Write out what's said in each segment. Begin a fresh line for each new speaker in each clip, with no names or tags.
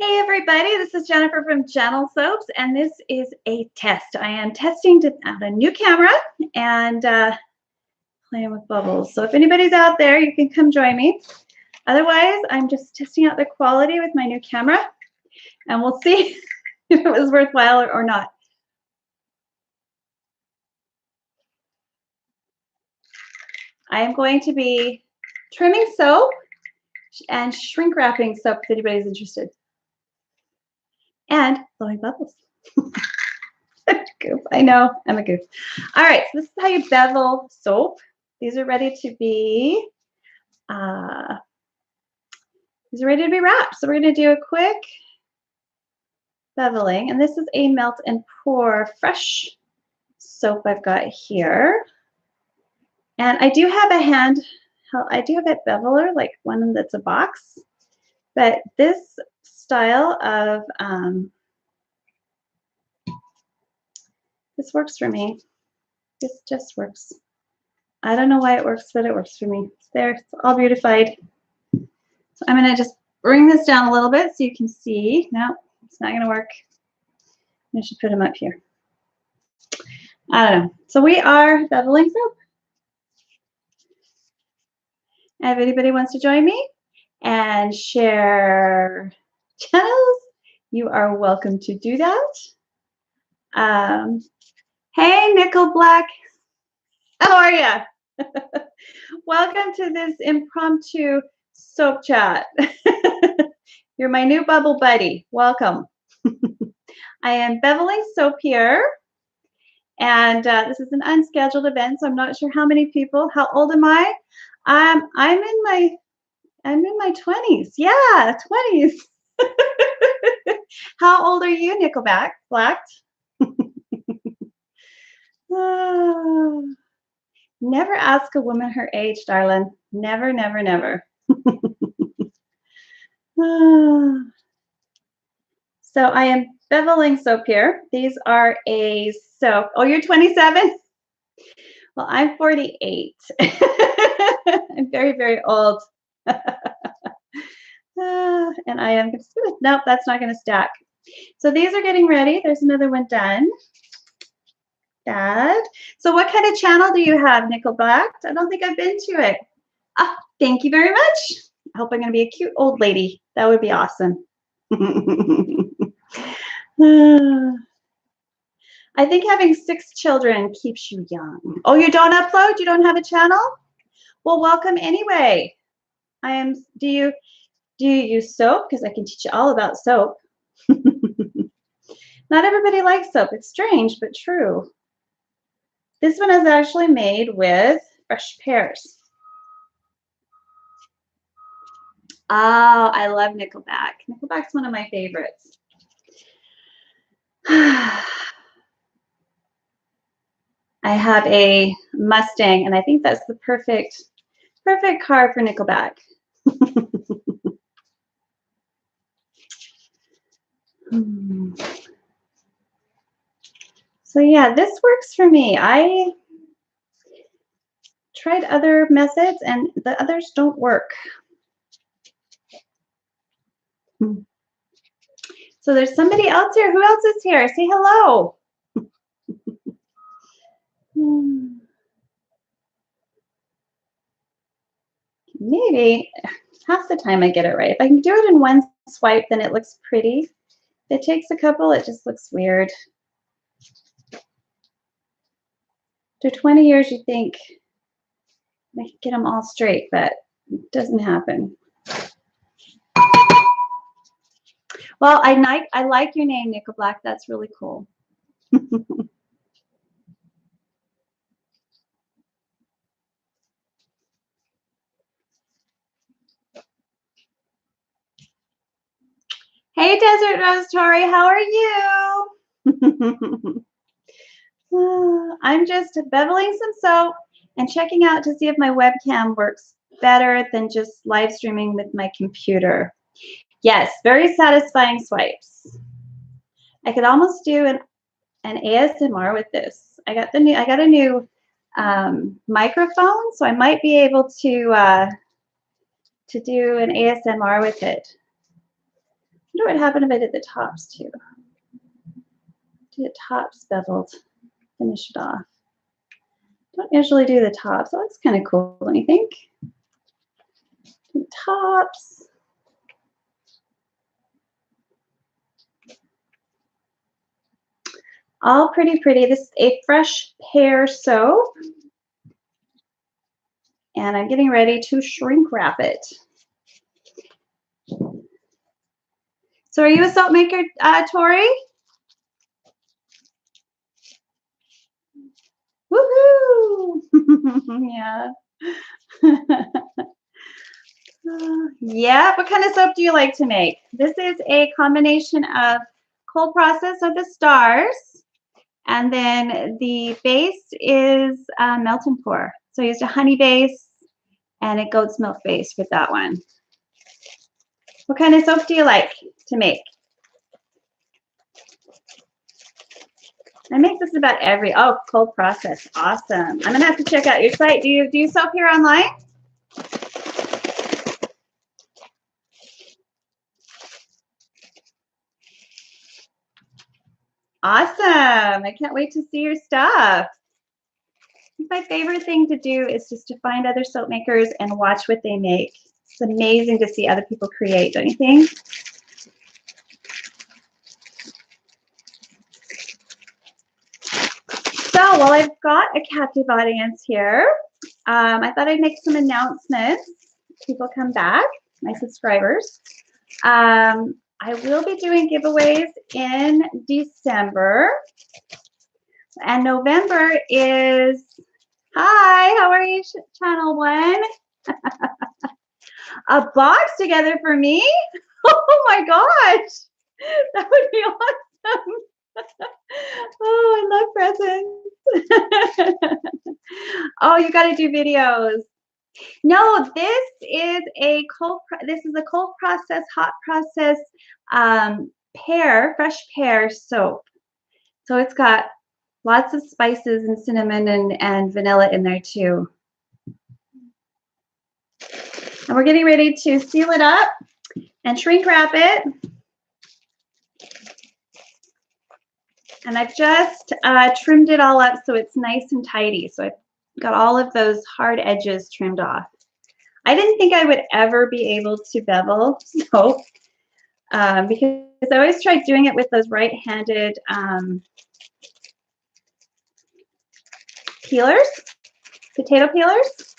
Hey everybody, this is Jennifer from Jentle Soaps, and this is a test. I am testing out a new camera and playing with bubbles. So if anybody's out there, you can come join me. Otherwise, I'm just testing out the quality with my new camera, and we'll see if it was worthwhile or not. I am going to be trimming soap and shrink wrapping soap if anybody's interested. And blowing bubbles. Goof. I know, I'm a goof. All right, so this is how you bevel soap. These are ready to be wrapped. So we're going to do a quick beveling, and this is a melt and pour fresh soap I've got here. And I do have a beveler, like one that's a box, but this style of this works for me. This just works. I don't know why it works, but it works for me. It's there, it's all beautified. So I'm going to just bring this down a little bit so you can see. No, it's not going to work. I should put them up here. I don't know. So we are beveling soap. And if anybody wants to join me and share channels, you are welcome to do that. Hey, Nickel Black. How are you? Welcome to this impromptu soap chat. You're my new bubble buddy. Welcome. I am beveling soap here, and this is an unscheduled event, so I'm not sure how many people. How old am I? I'm in my 20s. Yeah, 20s. How old are you, Nickelback? Black? Never ask a woman her age, darling. Never, never, never. So I am beveling soap here. These are a soap. Oh, you're 27? Well, I'm 48. I'm very, very old. And I am going to, nope, that's not going to stack. So these are getting ready. There's another one done. Dad. So what kind of channel do you have, Nickelback? I don't think I've been to it. Oh, thank you very much. I hope I'm going to be a cute old lady. That would be awesome. I think having 6 children keeps you young. Oh, you don't upload? You don't have a channel? Well, welcome anyway. Do you use soap? Because I can teach you all about soap. Not everybody likes soap. It's strange, but true. This one is actually made with fresh pears. Oh, I love Nickelback. Nickelback's one of my favorites. I have a Mustang, and I think that's the perfect car for Nickelback. So yeah, this works for me. I tried other methods, and the others don't work. So there's somebody else here. Who else is here? Say hello. Maybe half the time I get it right. If I can do it in one swipe, then it looks pretty. If it takes a couple, it just looks weird. After 20 years, you think I could get them all straight, but it doesn't happen. Well, I like your name, Nickelback. That's really cool. Hey, Desert Rose Tori, how are you? I'm just beveling some soap and checking out to see if my webcam works better than just live streaming with my computer. Yes, very satisfying swipes. I could almost do an ASMR with this. I got a new microphone, so I might be able to do an ASMR with it. wonder what happened if I did the tops too. Do the tops beveled, finish it off. Don't usually do the tops. Oh, that's kind of cool, don't you think? Do the tops. All pretty, pretty. This is a fresh pear soap. And I'm getting ready to shrink wrap it. So are you a soap maker, Tori? Woohoo! Yeah. Yeah, what kind of soap do you like to make? This is a combination of cold process of the stars, and then the base is melt and pour. So I used a honey base and a goat's milk base with that one. What kind of soap do you like to make? I make this about every, oh, cold process, awesome. I'm gonna have to check out your site. Do you soap here online? Awesome, I can't wait to see your stuff. My favorite thing to do is just to find other soap makers and watch what they make. It's amazing to see other people create, don't you think? So while I've got a captive audience here, I thought I'd make some announcements. People come back, my subscribers. I will be doing giveaways in December. And November is, hi, how are you, Channel 1? A box together for me? Oh my gosh, that would be awesome. Oh, I love presents. Oh, you got to do videos. No, this is a cold process, hot process fresh pear soap. So it's got lots of spices and cinnamon and vanilla in there too. And we're getting ready to seal it up and shrink wrap it. And I've just trimmed it all up so it's nice and tidy. So I've got all of those hard edges trimmed off. I didn't think I would ever be able to bevel soap because I always tried doing it with those right-handed peelers, potato peelers,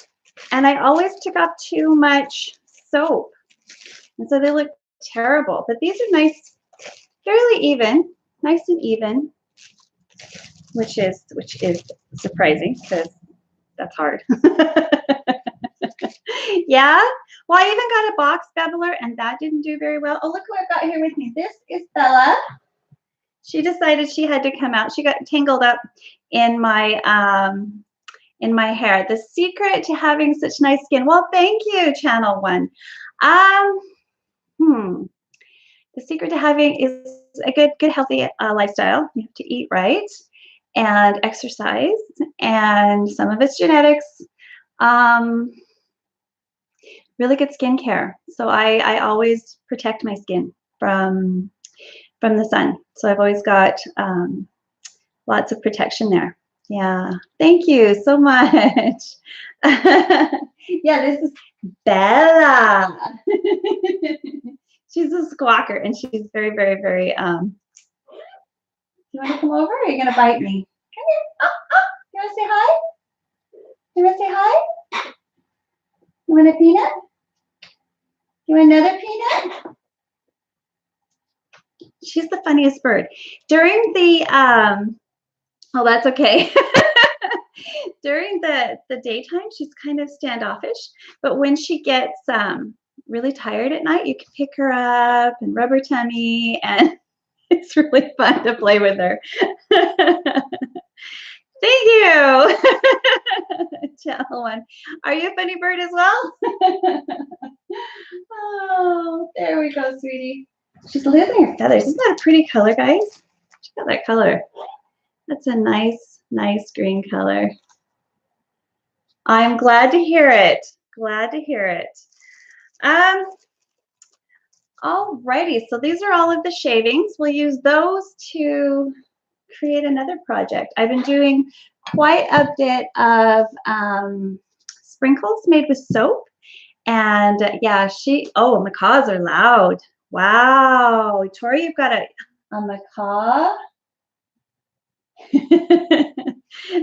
and I always took off too much soap. And so they look terrible. But these are nice, fairly even, nice and even, which is surprising because that's hard. Yeah. Well, I even got a box beveler and that didn't do very well. Oh, look who I've got here with me. This is Bella. She decided she had to come out. She got tangled up in my hair. The secret to having such nice skin. Well, thank you, Channel 1. The secret to having is a good healthy lifestyle. You have to eat right and exercise, and some of it's genetics. Really good skincare. So I always protect my skin from the sun. So I've always got lots of protection there. Yeah. Thank you so much. Yeah, this is Bella. She's a squawker and she's very, very, very you want to come over or are you gonna bite me? Come here. Oh, you wanna say hi? You wanna say hi? You want a peanut? You want another peanut? She's the funniest bird. During the oh, that's okay. During the daytime, she's kind of standoffish, but when she gets really tired at night, you can pick her up and rub her tummy, and it's really fun to play with her. Thank you. Channel 1. Are you a funny bird as well? Oh, there we go, sweetie. She's losing her feathers. Isn't that a pretty color, guys? Check out that color. That's a nice, nice green color. I'm glad to hear it. Glad to hear it. Alrighty, so these are all of the shavings. We'll use those to create another project. I've been doing quite a bit of sprinkles made with soap. And yeah, macaws are loud. Wow, Tori, you've got a macaw.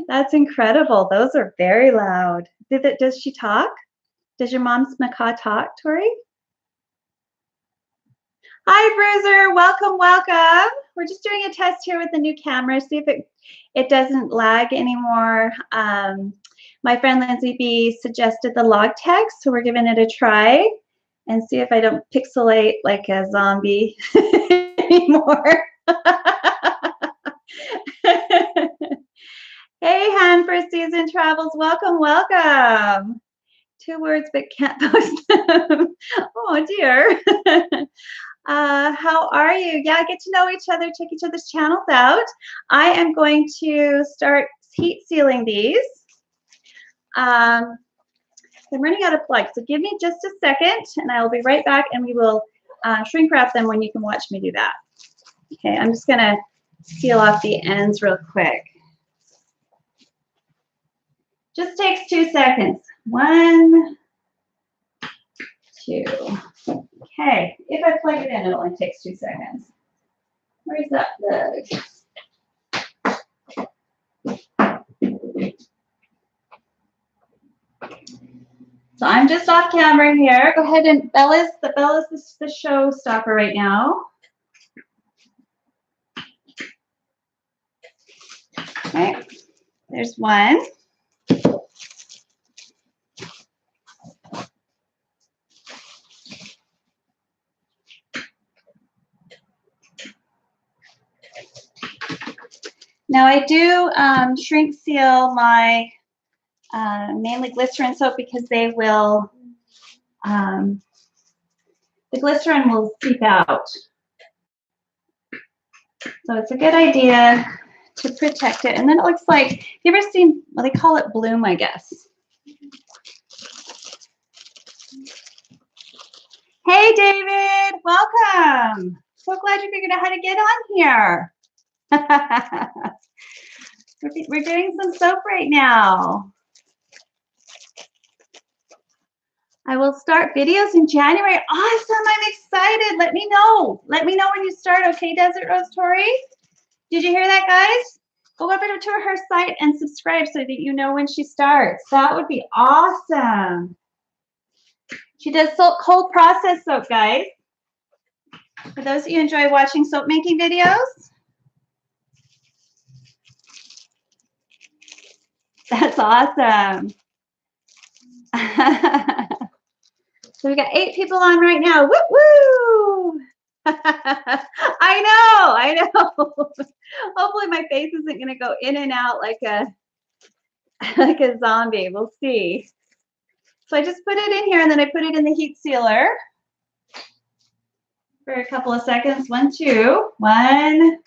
That's incredible. Those are very loud. Does she talk? Does your mom's macaw talk, Tori? Hi, Bruiser. Welcome, welcome. We're just doing a test here with the new camera. See if it doesn't lag anymore. My friend Lindsay B suggested the log text, so we're giving it a try and see if I don't pixelate like a zombie anymore. Hey, Han for Season Travels. Welcome, welcome. 2 words, but can't post them. Oh, dear. How are you? Yeah, get to know each other, check each other's channels out. I am going to start heat sealing these. I'm running out of plugs, so give me just a second and I will be right back and we will shrink wrap them when you can watch me do that. Okay, I'm just gonna seal off the ends real quick. Just takes 2 seconds. 1, 2. Okay, if I plug it in, it only takes 2 seconds. Where's that plug? So I'm just off camera here. Go ahead and Bella's the showstopper right now. Okay, there's one. Now I do shrink seal my mainly glycerin soap because they will, the glycerin will seep out. So it's a good idea to protect it. And then it looks like, you ever seen, well, they call it bloom, I guess. Hey, David, welcome. So glad you figured out how to get on here. We're doing some soap right now. I will start videos in January. Awesome, I'm excited. Let me know. Let me know when you start, okay, Desert Rose Tori? Did you hear that, guys? Go over to her site and subscribe so that you know when she starts. That would be awesome. She does cold process soap, guys. For those of you who enjoy watching soap making videos, that's awesome. So we got 8 people on right now. Woo woo! I know. Hopefully my face isn't gonna go in and out like a zombie. We'll see. So I just put it in here and then I put it in the heat sealer for a couple of seconds. 1, 2. 1,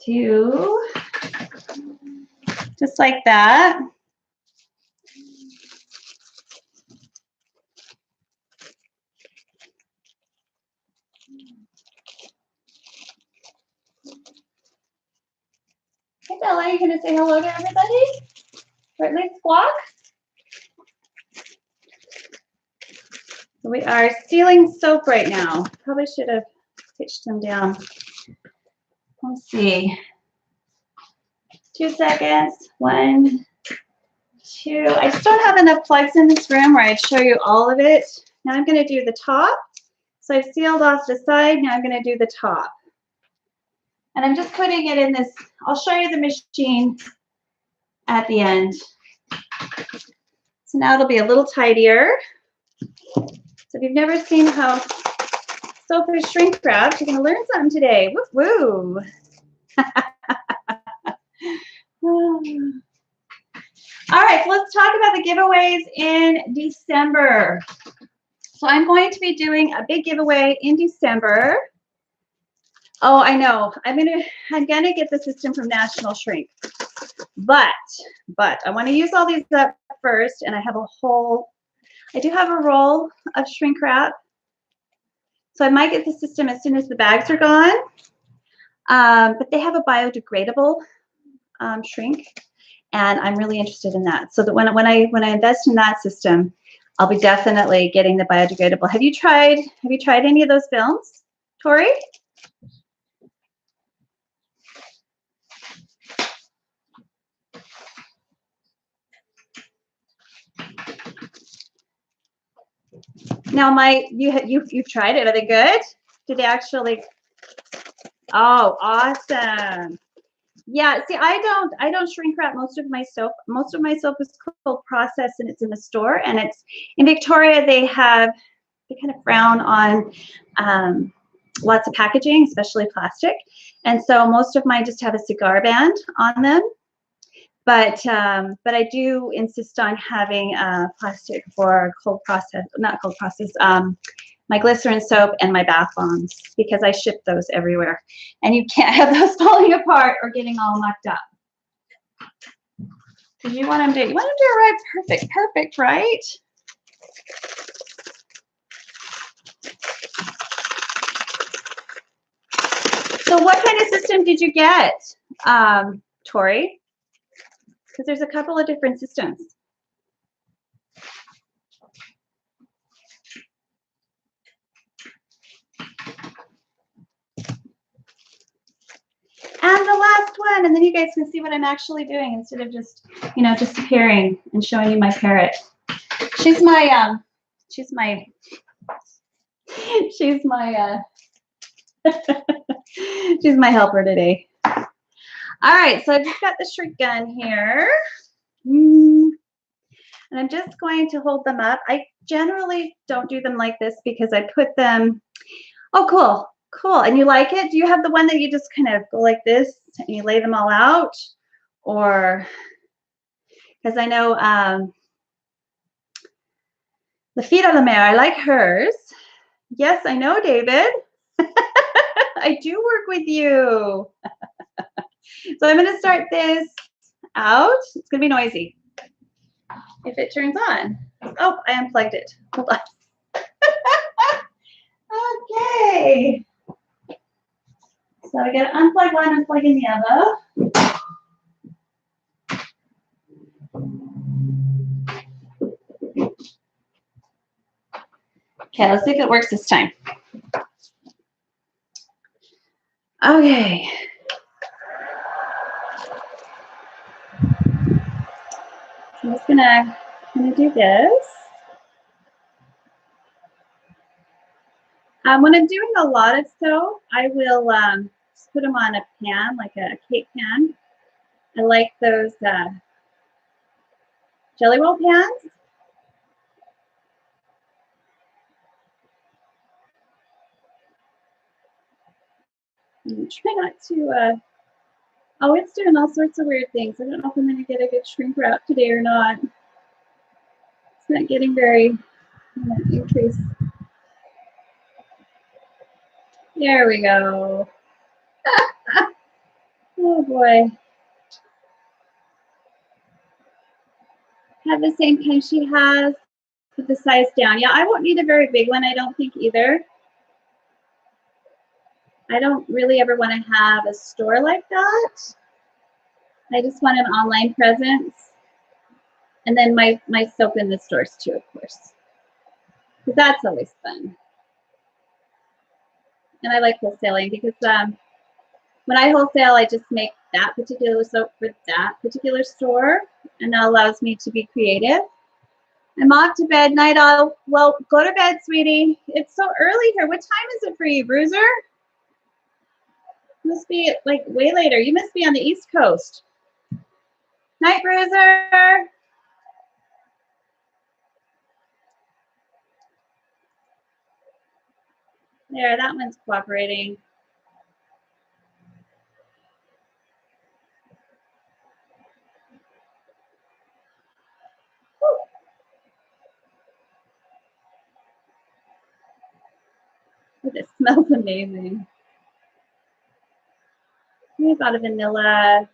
2. Just like that. Hey Bella, are you gonna say hello to everybody? Or at least squawk? We are sealing soap right now. Probably should have pitched them down. Let's see. 2 seconds. 1, 2. I just don't have enough plugs in this room where I'd show you all of it. Now I'm going to do the top. So I've sealed off the side. Now I'm going to do the top. And I'm just putting it in this. I'll show you the machine at the end. So now it'll be a little tidier. So if you've never seen how soap is shrink wrapped, you're going to learn something today. Woo woo. All right, so let's talk about the giveaways in December. So I'm going to be doing a big giveaway in December. Oh, I know. I'm gonna get the system from National Shrink, but I want to use all these up first, and I do have a roll of shrink wrap. So I might get the system as soon as the bags are gone. But they have a biodegradable shrink, and I'm really interested in that. So that when I invest in that system, I'll be definitely getting the biodegradable. Have you tried any of those films, Tori? Now, you've tried it. Are they good? Did they actually? Oh, awesome. Yeah, see, I don't shrink wrap most of my soap. Most of my soap is cold processed and it's in the store. And it's in Victoria, they kind of frown on lots of packaging, especially plastic. And so most of mine just have a cigar band on them. But I do insist on having plastic for not cold process, my glycerin soap and my bath bombs, because I ship those everywhere. And you can't have those falling apart or getting all mucked up. Because you want them to arrive perfect, right? So what kind of system did you get, Tori? Because there's a couple of different systems. And the last one, and then you guys can see what I'm actually doing instead of just, disappearing and showing you my parrot. She's my she's my she's my helper today. All right, so I've just got the shrink gun here. And I'm just going to hold them up. I generally don't do them like this because I put them, oh, cool. And you like it? Do you have the one that you just kind of go like this and you lay them all out? Or, because I know the Fille de la Mer, I like hers. Yes, I know, David. I do work with you. So I'm going to start this out. It's going to be noisy if it turns on. Oh, I unplugged it. Hold on. Okay. So I got to unplug one, unplug in the other. Okay, let's see if it works this time. Okay. I'm just gonna do this. When I'm doing a lot of soap, I will just put them on a pan, like a cake pan. I like those jelly roll pans. Try not to. Oh, it's doing all sorts of weird things. I don't know if I'm going to get a good shrink wrap today or not. It's not getting very. I'm going to increase. There we go. Oh boy. Have the same kind she has. Put the size down. Yeah, I won't need a very big one, I don't think either. I don't really ever want to have a store like that. I just want an online presence. And then my soap in the stores too, of course. Because that's always fun. And I like wholesaling because when I wholesale, I just make that particular soap for that particular store. And that allows me to be creative. I'm off to bed. Night all. Well, go to bed, sweetie. It's so early here. What time is it for you, Bruiser? Must be like way later. You must be on the East Coast. Night, Bruiser. There, that one's cooperating. It smells amazing. It's got a vanilla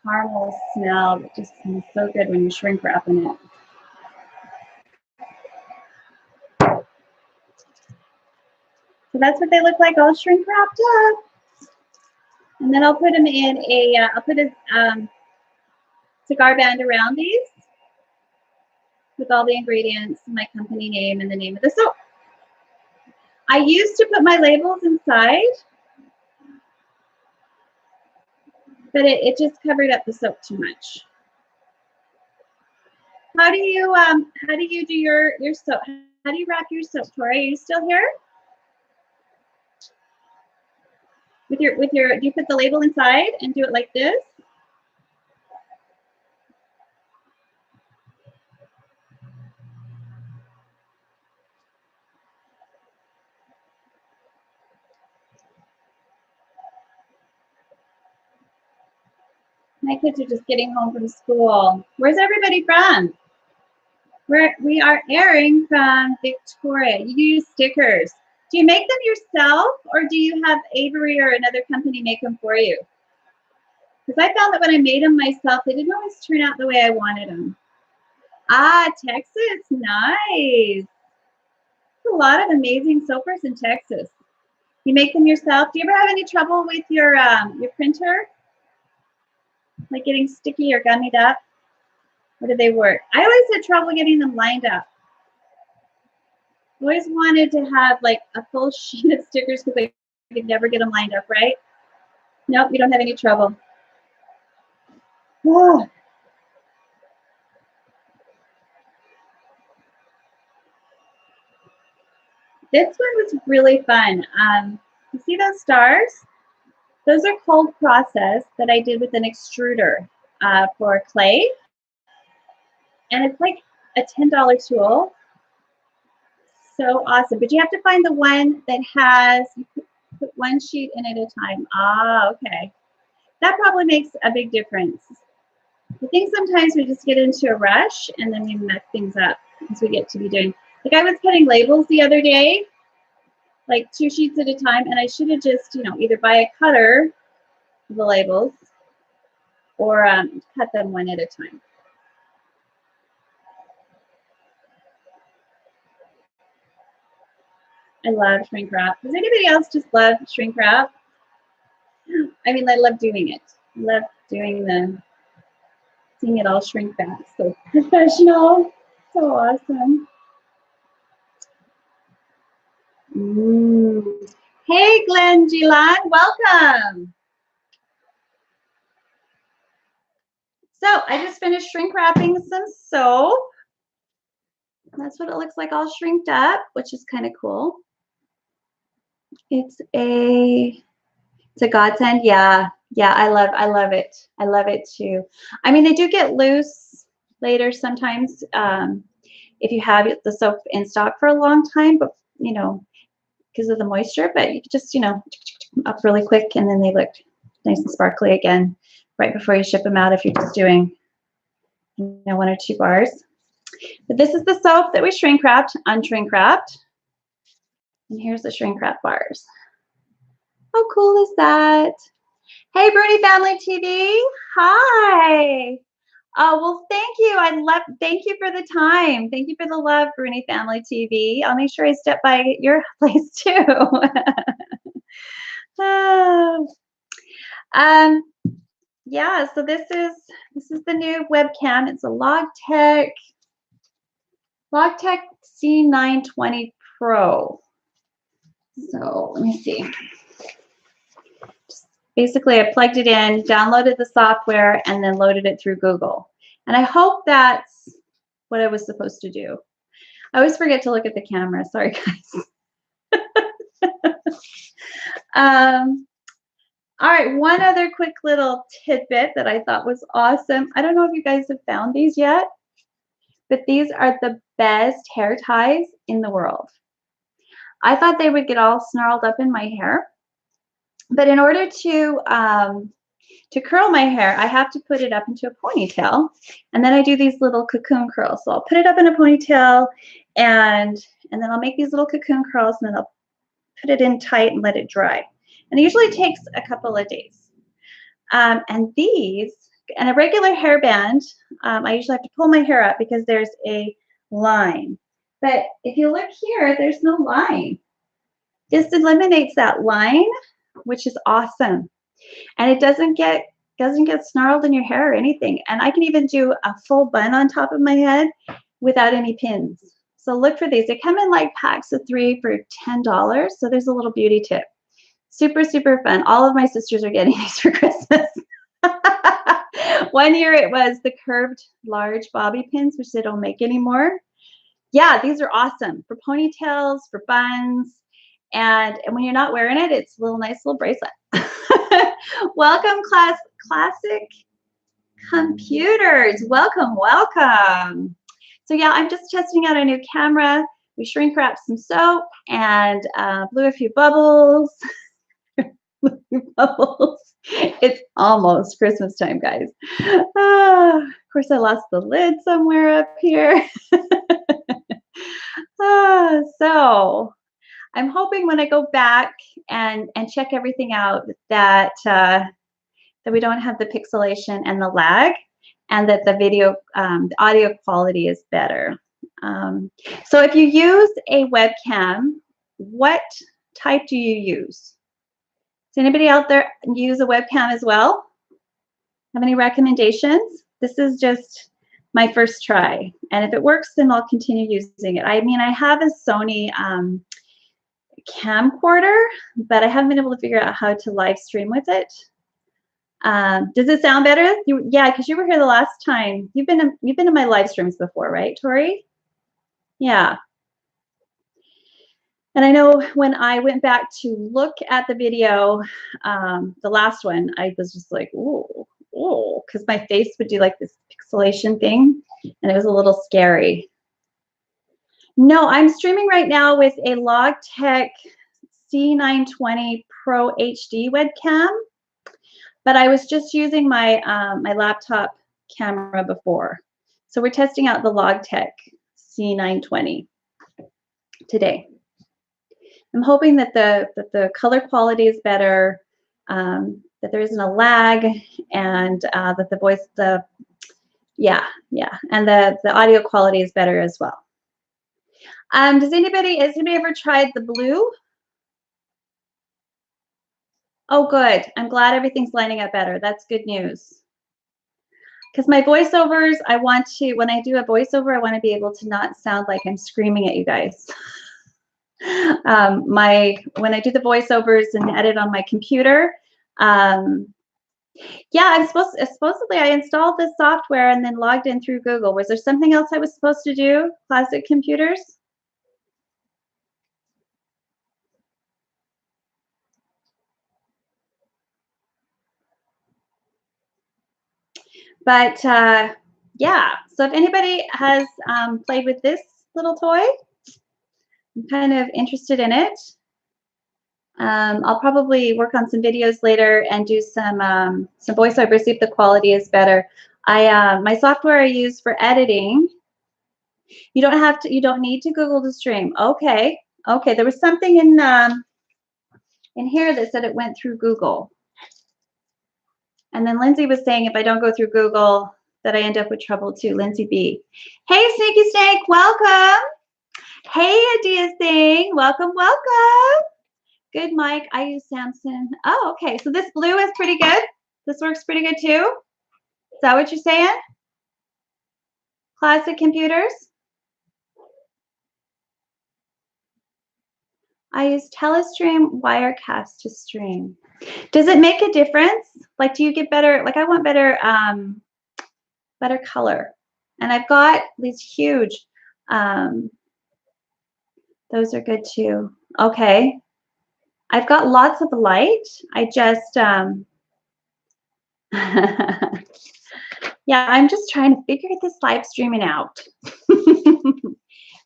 caramel smell that just smells so good when you shrink wrap in it. So that's what they look like, all shrink wrapped up. And then I'll put them in I'll put a cigar band around these with all the ingredients, my company name, and the name of the soap. I used to put my labels inside, but it just covered up the soap too much. How do you do your soap? How do you wrap your soap, Tori? Are you still here? Do you put the label inside and do it like this? My kids are just getting home from school. Where's everybody from? We are airing from Victoria. You use stickers. Do you make them yourself, or do you have Avery or another company make them for you? Because I found that when I made them myself, they didn't always turn out the way I wanted them. Ah, Texas, nice. There's a lot of amazing soapers in Texas. You make them yourself. Do you ever have any trouble with your printer? Like getting sticky or gummied up? Or do they work? I always had trouble getting them lined up. I always wanted to have like a full sheet of stickers because I could never get them lined up, right? Nope, you don't have any trouble. Oh. This one was really fun. You see those stars? Those are cold process that I did with an extruder for clay. And it's like a $10 tool. So awesome. But you have to find the one that has, you put one sheet in at a time. Ah, okay. That probably makes a big difference. I think sometimes we just get into a rush and then we mess things up as we get to be doing. Like I was cutting labels the other day, like 2 sheets at a time, and I should have just, either buy a cutter for the labels or cut them one at a time. I love shrink wrap. Does anybody else just love shrink wrap? I mean, I love doing it. I love seeing it all shrink back. So professional. So awesome. Hey, Glenn Gilan, welcome. So I just finished shrink wrapping some soap. That's what it looks like all shrinked up, which is kind of cool. It's a godsend. Yeah, I love it. I love it too. I mean, they do get loose later sometimes if you have the soap in stock for a long time, but because of the moisture. But you could just up really quick, and then they look nice and sparkly again right before you ship them out if you're just doing 1 or 2 bars. But this is the soap that we shrink wrapped, unshrink wrapped. And here's the shrink wrap bars. How cool is that? Hey, Burley Family TV. Hi. Oh, well, thank you. Thank you for the time. Thank you for the love, Bruni Family TV. I'll make sure I step by your place too. Yeah, so this is the new webcam. It's a Logitech C920 Pro. So let me see. Basically, I plugged it in, downloaded the software, and then loaded it through Google. And I hope that's what I was supposed to do. I always forget to look at the camera. Sorry, guys. All right, one other quick little tidbit that I thought was awesome. I don't know if you guys have found these yet, but these are the best hair ties in the world. I thought they would get all snarled up in my hair, but in order to curl my hair, I have to put it up into a ponytail, and then I do these little cocoon curls. So I'll put it up in a ponytail, and then I'll make these little cocoon curls, and then I'll put it in tight and let it dry. And it usually takes a couple of days. And a regular hairband, I usually have to pull my hair up because there's a line. But if you look here, there's no line. This eliminates that line, which is awesome. And it doesn't get snarled in your hair or anything. And I can even do a full bun on top of my head without any pins. So look for these. They come in like packs of 3 for $10. So there's a little beauty tip. Super, super fun. All of my sisters are getting these for Christmas. One year it was the curved large bobby pins, which they don't make anymore. Yeah, these are awesome for ponytails, for buns. And when you're not wearing it, it's a nice little bracelet. Welcome, classic computers. Welcome, welcome. So yeah, I'm just testing out a new camera. We shrink wrapped some soap and blew a few bubbles. It's almost Christmas time, guys. Of course, I lost the lid somewhere up here. So I'm hoping when I go back and check everything out that that we don't have the pixelation and the lag, and that the video, the audio quality is better. So if you use a webcam, what type do you use? Does anybody out there use a webcam as well? Have any recommendations? This is just my first try. And if it works, then I'll continue using it. I mean, I have a Sony camcorder, but I haven't been able to figure out how to live stream with it. Does it sound better? Yeah, because you were here the last time. You've been in my live streams before, right, Tori? Yeah. And I know when I went back to look at the video, the last one, I was just like, ooh, because my face would do like this pixelation thing, and it was a little scary. No, I'm streaming right now with a Logitech C920 Pro HD webcam, but I was just using my my laptop camera before. So we're testing out the Logitech C920 today. I'm hoping that the color quality is better, that there isn't a lag, and that the voice, and the audio quality is better as well. Has anybody ever tried the blue? Oh, good. I'm glad everything's lining up better. That's good news. Because my voiceovers, when I do a voiceover, I want to be able to not sound like I'm screaming at you guys. When I do the voiceovers and edit on my computer, yeah, supposedly I installed this software and then logged in through Google. Was there something else I was supposed to do? Classic computers? But yeah, so if anybody has played with this little toy, I'm kind of interested in it. I'll probably work on some videos later and do some voiceover, see if the quality is better. My software I use for editing, you don't need to Google to stream. Okay, there was something in here that said it went through Google. And then Lindsay was saying if I don't go through Google, that I end up with trouble too. Lindsay B. Hey, Sneaky Snake, welcome. Hey, Adia Singh, welcome. Good, Mike. I use Samsung. Oh, okay. So this blue is pretty good. This works pretty good too. Is that what you're saying? Classic computers. I use Telestream Wirecast to stream. Does it make a difference? Like, do you get better? Like, I want better color. And I've got these huge. Those are good too. Okay. I've got lots of light. I just, yeah, I'm just trying to figure this live streaming out.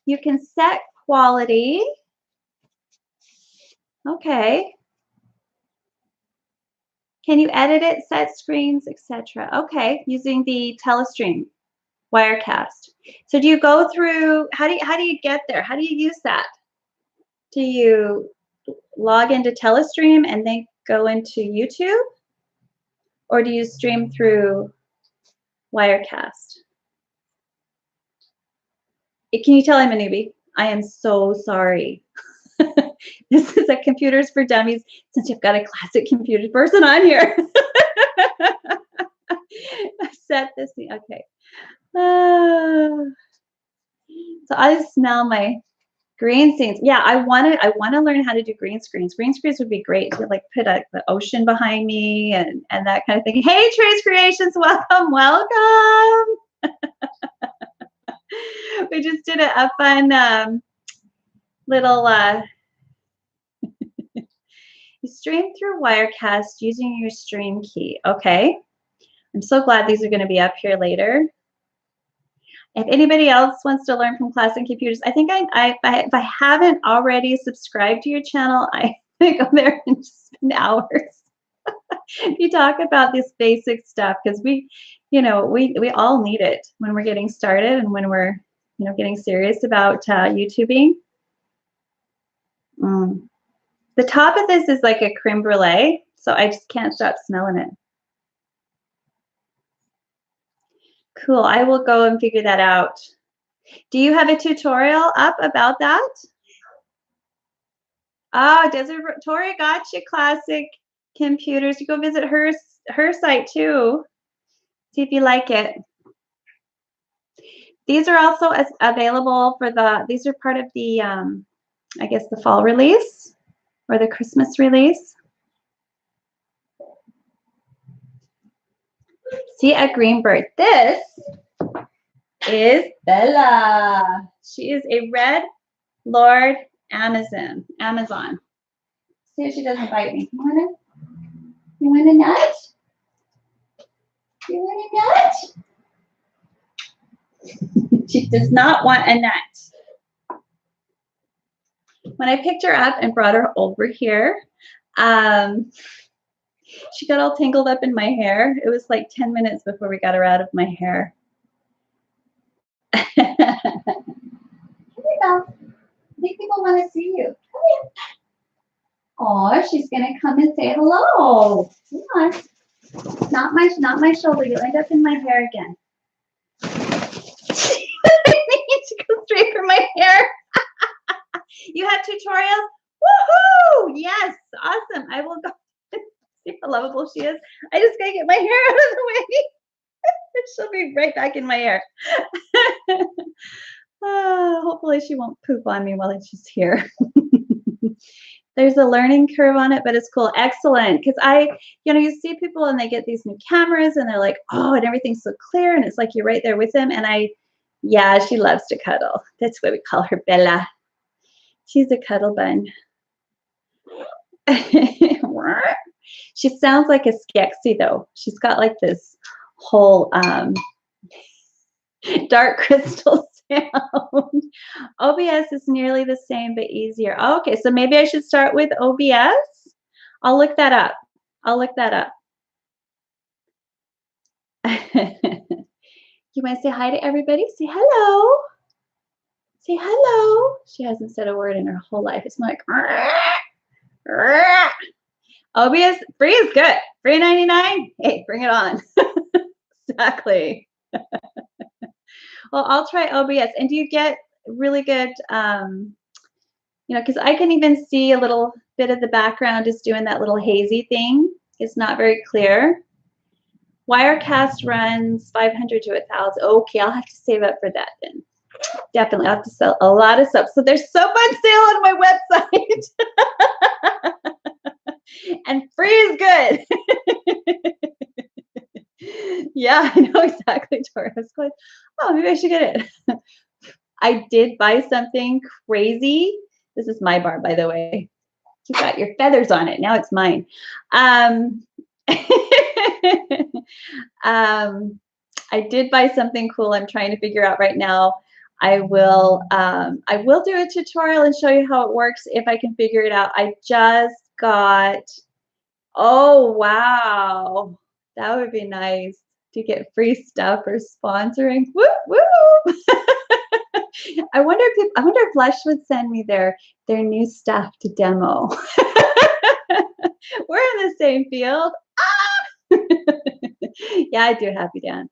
You can set quality. Okay. Can you edit it, set screens, etc.? Okay, using the Telestream Wirecast. So do you go through, how do you get there? How do you use that? Do you log into Telestream and then go into YouTube? Or do you stream through Wirecast? Can you tell I'm a newbie? I am so sorry. This is a Computers for Dummies, since you've got a classic computer person on here. Set this thing. Okay. So I smell my green scenes. Yeah, I want to learn how to do green screens. Green screens would be great to like put the ocean behind me and that kind of thing. Hey, Trace Creations, welcome. We just did a fun little you stream through Wirecast using your stream key. Okay. I'm so glad these are going to be up here later. If anybody else wants to learn from Classic Computers, I think if I haven't already subscribed to your channel, I go there and just spend hours. You talk about this basic stuff because we all need it when we're getting started and when we're getting serious about YouTubing. The top of this is like a creme brulee, so I just can't stop smelling it. Cool, I will go and figure that out. Do you have a tutorial up about that? Oh, Desert Tori Gotcha Classic Computers. You go visit her site too. See if you like it. These are also available for these are part of the, I guess, the fall release or the Christmas release. See a green bird. This is Bella. She is a red Lord Amazon. See if she doesn't bite me. You want a nut? You want a nut? She does not want a nut. When I picked her up and brought her over here, she got all tangled up in my hair. It was like 10 minutes before we got her out of my hair. Here you go. I think people want to see you. Come here. Oh, she's gonna come and say hello. Come on. Not my shoulder. You'll end up in my hair again. She goes straight for my hair. You have tutorials? Woohoo! Yes, awesome. I will go. See how lovable she is. I just gotta get my hair out of the way. She'll be right back in my hair. Hopefully she won't poop on me while she's here. There's a learning curve on it, but it's cool. Excellent. Because you see people and they get these new cameras and they're like, oh, and everything's so clear. And it's like you're right there with them. And yeah, she loves to cuddle. That's why we call her Bella. She's a cuddle bun. She sounds like a Skeksis though. She's got like this whole dark crystal sound. OBS is nearly the same but easier. Oh, okay, so maybe I should start with OBS. I'll look that up. You want to say hi to everybody? Say hello. Say hello. She hasn't said a word in her whole life. It's like OBS free is good. Free 99. Hey, bring it on. Exactly. Well, I'll try OBS. And do you get really good, because I can even see a little bit of the background is doing that little hazy thing. It's not very clear. Wirecast runs 500 to 1,000. Okay, I'll have to save up for that then. Definitely, I'll have to sell a lot of stuff. So there's so much sale on my website. And free is good. Yeah, I know exactly, Tori. I was going, oh, maybe I should get it. I did buy something crazy. This is my bar, by the way. You got your feathers on it. Now it's mine. I did buy something cool. I'm trying to figure out right now. I will do a tutorial and show you how it works if I can figure it out. I just got, oh, wow. That would be nice to get free stuff or sponsoring. Woo, woo. I wonder if Lush would send me their new stuff to demo. We're in the same field. Ah! Yeah, I do happy dance.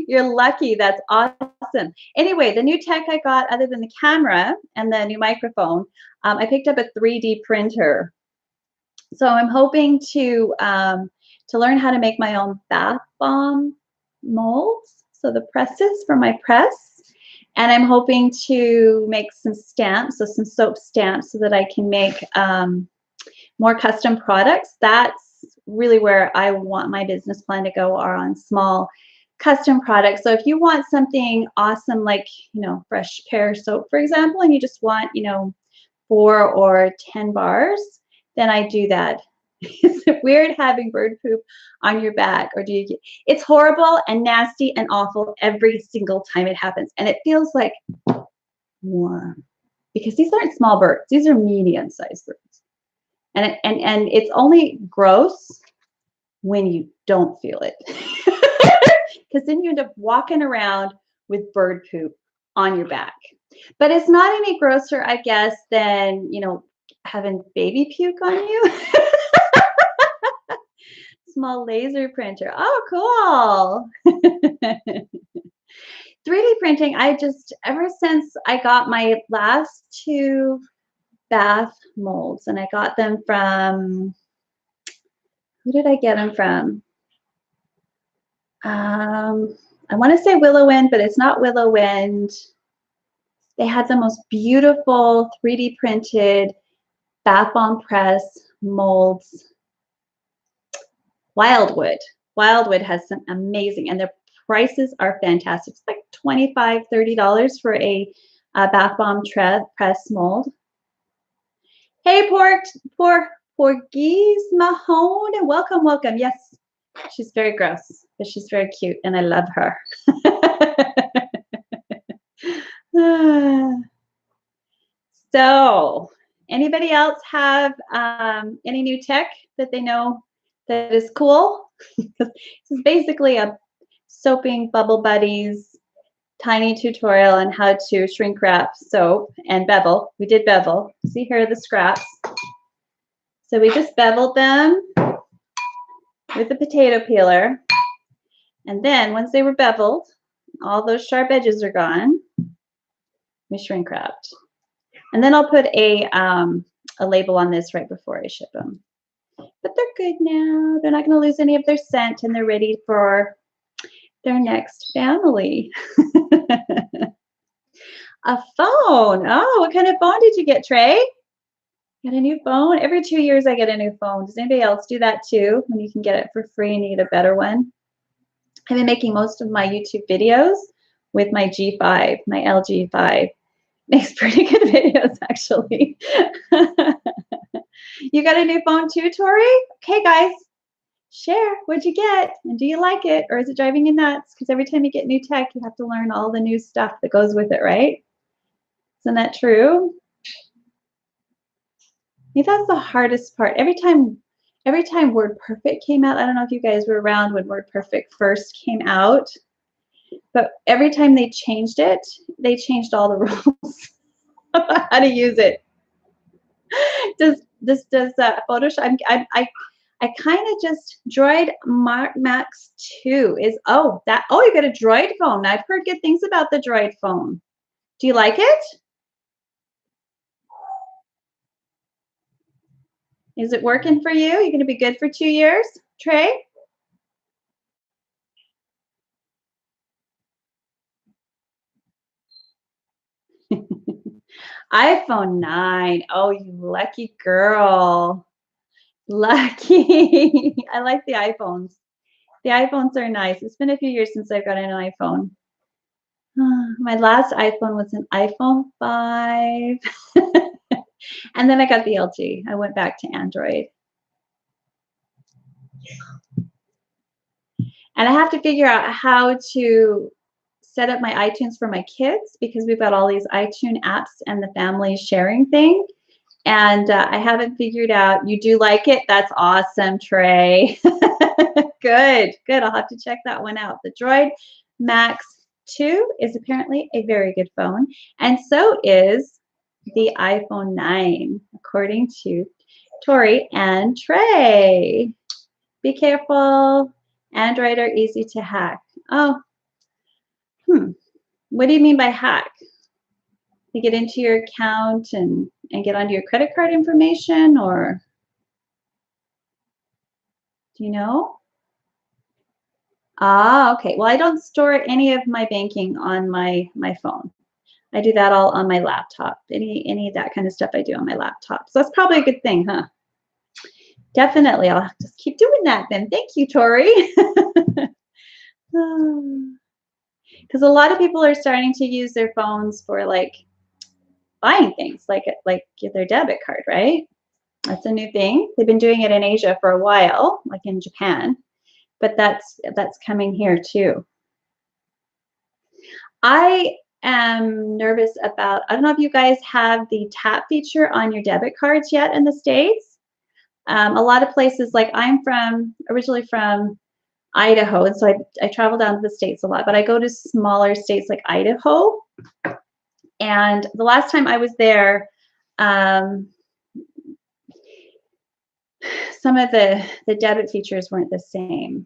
You're lucky. That's awesome. Anyway, the new tech I got, other than the camera and the new microphone, I picked up a 3D printer. So I'm hoping to learn how to make my own bath bomb molds. So the presses for my press. And I'm hoping to make some stamps, so some soap stamps, so that I can make more custom products. That's really where I want my business plan to go, are on small custom products. So if you want something awesome, like, fresh pear soap, for example, and you just want, 4 or 10 bars, then I do that. Is it weird having bird poop on your back? Or do you get, it's horrible and nasty and awful every single time it happens. And it feels like warm, because these aren't small birds. These are medium-sized birds. And it's only gross when you don't feel it. Because then you end up walking around with bird poop on your back. But it's not any grosser, I guess, than, having baby puke on you. Small laser printer. Oh, cool. 3D printing, ever since I got my last 2 bath molds, and I got them from, who did I get them from? I want to say Willow Wind, but it's not Willow Wind. They had the most beautiful 3D printed bath bomb press molds. Wildwood. Wildwood has some amazing, and their prices are fantastic. It's like $25, $30 for a bath bomb press mold. Hey, Porgies Mahone, welcome, welcome. Yes, she's very gross, but she's very cute, and I love her. So, anybody else have any new tech that they know that is cool? This is basically a Soaping Bubble Buddies tiny tutorial on how to shrink wrap soap and bevel. We did bevel. See, here are the scraps. So we just beveled them with a potato peeler. And then once they were beveled, all those sharp edges are gone, we shrink wrapped. And then I'll put a label on this right before I ship them. But they're good now. They're not going to lose any of their scent, and they're ready for their next family. A phone. Oh, what kind of phone did you get, Trey? Got a new phone? Every 2 years I get a new phone. Does anybody else do that too? When you can get it for free and you get a better one? I've been making most of my YouTube videos with my G5, my LG 5. Makes pretty good videos, actually. You got a new phone too, Tori? Okay, guys, share. What'd you get? And do you like it? Or is it driving you nuts? Because every time you get new tech, you have to learn all the new stuff that goes with it, right? Isn't that true? I think that's the hardest part. Every time WordPerfect came out, I don't know if you guys were around when WordPerfect first came out, but every time they changed it, they changed all the rules about how to use it. Does Photoshop? I kind of just Droid Max 2 is you got a Droid phone. I've heard good things about the Droid phone. Do you like it? Is it working for you? You're going to be good for 2 years, Trey? iPhone 9. Oh, you lucky girl. Lucky. I like the iPhones. The iPhones are nice. It's been a few years since I've got an iPhone. My last iPhone was an iPhone 5. And then I got the LG. I went back to Android. And I have to figure out how to set up my iTunes for my kids, because we've got all these iTunes apps and the family sharing thing. And I haven't figured out. You do like it? That's awesome, Trey. Good. I'll have to check that one out. The Droid Max 2 is apparently a very good phone. And so is the iPhone 9, according to Tori and Trey. Be careful. Android are easy to hack. Oh, what do you mean by hack? You get into your account and get onto your credit card information, or do you know? Ah, okay. Well, I don't store any of my banking on my phone. I do that all on my laptop. Any of that kind of stuff I do on my laptop. So that's probably a good thing, huh? Definitely. I'll just keep doing that then. Thank you, Tori. Because a lot of people are starting to use their phones for like buying things, like their debit card, right? That's a new thing. They've been doing it in Asia for a while, like in Japan, but that's coming here too. I am nervous about, I don't know if you guys have the tap feature on your debit cards yet in the States. A lot of places, like I'm originally from Idaho, and so I travel down to the States a lot, but I go to smaller states like Idaho. And the last time I was there, some of the debit features weren't the same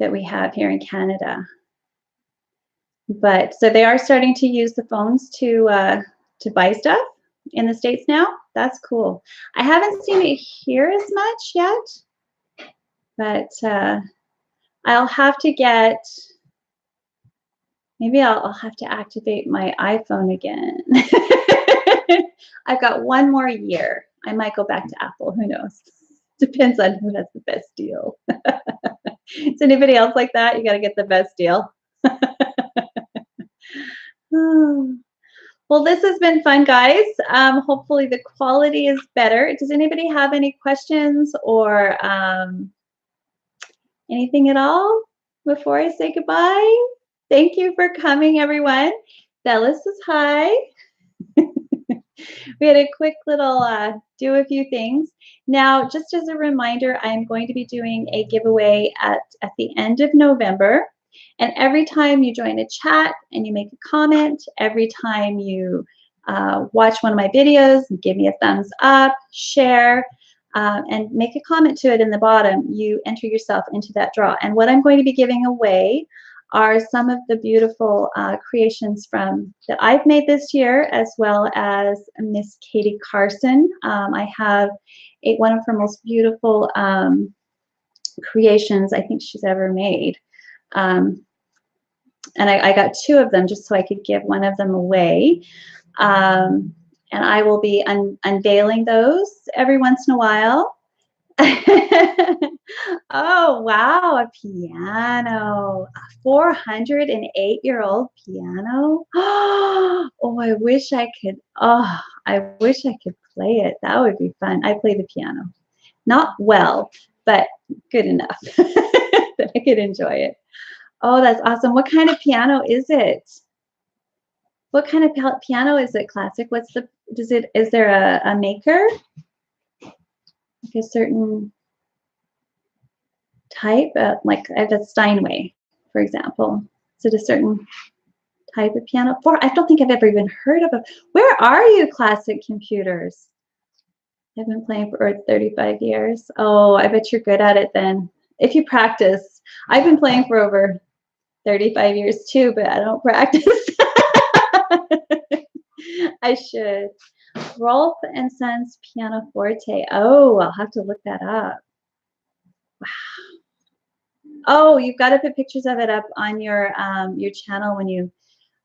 that we have here in Canada. But so they are starting to use the phones to buy stuff in the States now. That's cool. I haven't seen it here as much yet, but I'll have to get, maybe I'll have to activate my iPhone again. I've got one more year. I might go back to Apple. Who knows? Depends on who has the best deal. Is anybody else like that? You got to get the best deal. Well, this has been fun, guys. Hopefully the quality is better. Does anybody have any questions or anything at all before I say goodbye? Thank you for coming, everyone. Bellis is hi. We had a quick little do a few things. Now, just as a reminder, I'm going to be doing a giveaway at the end of November. And every time you join a chat and you make a comment, every time you watch one of my videos, give me a thumbs up, share, and make a comment to it in the bottom, you enter yourself into that draw. And what I'm going to be giving away are some of the beautiful creations that I've made this year, as well as Miss Katie Carson. I have one of her most beautiful creations I think she's ever made. And I got two of them just so I could give one of them away. And I will be unveiling those every once in a while. Oh, wow, a piano, a 408-year-old piano. Oh, I wish I could play it. That would be fun. I play the piano. Not well, but good enough that I could enjoy it. Oh, that's awesome. What kind of piano is it? What kind of piano is it? Classic? Is there a maker? Like a certain type, like the Steinway, for example. Is it a certain type of piano? I don't think I've ever even heard of it. Where are you, Classic Computers? I've been playing for 35 years. Oh, I bet you're good at it then. If you practice. I've been playing for over 35 years too, but I don't practice. I should. Rolf and Sons Pianoforte. Oh, I'll have to look that up. Wow. Oh, you've got to put pictures of it up on your channel when you.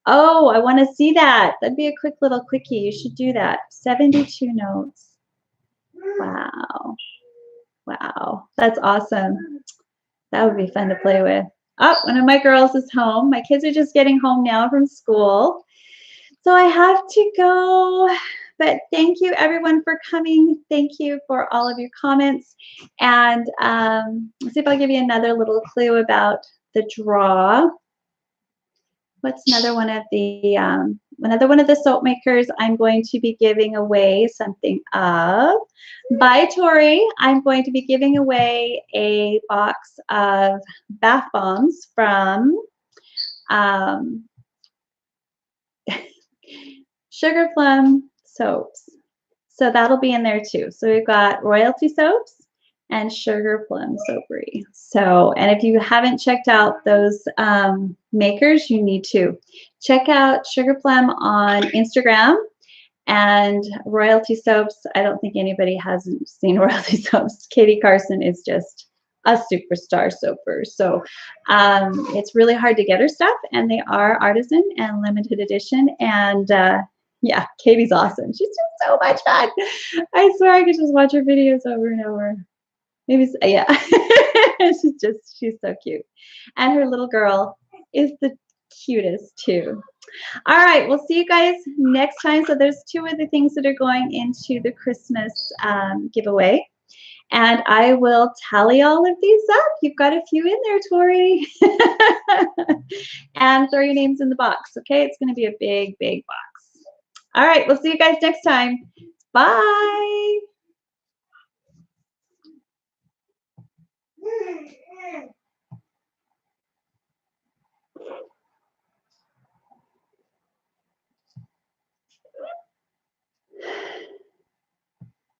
Oh, I want to see that. That'd be a quick little quickie. You should do that. 72 notes. Wow. Wow. That's awesome. That would be fun to play with. Oh, one of my girls is home. My kids are just getting home now from school. So I have to go. But thank you, everyone, for coming. Thank you for all of your comments. And let's see if I'll give you another little clue about the draw. What's another one of the soap makers I'm going to be giving away something of? By Tori, I'm going to be giving away a box of bath bombs from Sugar Plum Soaps. So that'll be in there too. So we've got royalty soaps, and Sugar Plum Soapery. So, and if you haven't checked out those makers, you need to. Check out Sugar Plum on Instagram and Royalty Soaps. I don't think anybody hasn't seen Royalty Soaps. Katie Carson is just a superstar soaper. So it's really hard to get her stuff, and they are artisan and limited edition. And yeah, Katie's awesome. She's just so much fun. I swear I could just watch her videos over and over. Maybe, yeah. she's so cute. And her little girl is the cutest too. All right, we'll see you guys next time. So there's 2 other things that are going into the Christmas giveaway. And I will tally all of these up. You've got a few in there, Tori. And throw your names in the box, okay? It's going to be a big, big box. All right, we'll see you guys next time. Bye.